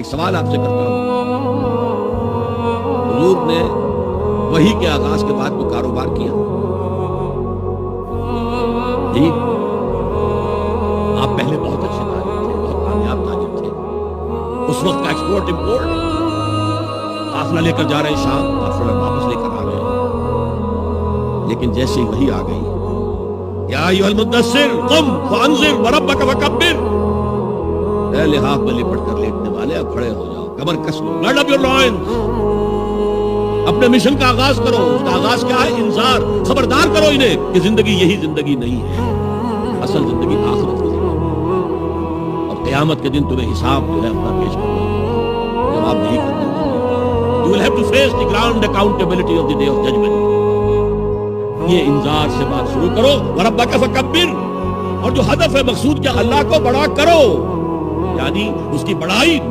ایک سوال آپ سے کرتا ہوں، حضور نے وحی کے آغاز کے بعد کوئی کاروبار کیا؟ جی، آپ پہلے بہت اچھے تاجر تھے، بہت کامیاب تاجر تھے، اس وقت کا ایکسپورٹ امپورٹ، قافلہ لے کر جا رہے شام، قافلہ واپس لے کر آ گئے، لیکن جیسے ہی وحی آ گئی، یا ایھا المدثر قم فانذر وربک فکبر، اے لحاف میں لپٹ کر لیٹنے والے اب کھڑے ہو جاؤ، کمر کس لو، گارڈ اپ یور لائنز، اپنے مشن کا آغاز کرو۔ اس کا آغاز کیا ہے؟ انذار، خبردار کرو انہیں کہ زندگی یہی زندگی نہیں ہے، اصل زندگی آخرت کی زندگی، اور قیامت کے دن تمہیں حساب جو ہے اپنا پیش کرنا، جواب نہیں کرنا، you will have to face the ground accountability of the day of judgment۔ یہ انذار سے بات شروع کرو، وربک فکبر، اور جو ہدف ہے مقصود کیا؟ اللہ کو بڑا کرو، یعنی اس کی بڑائی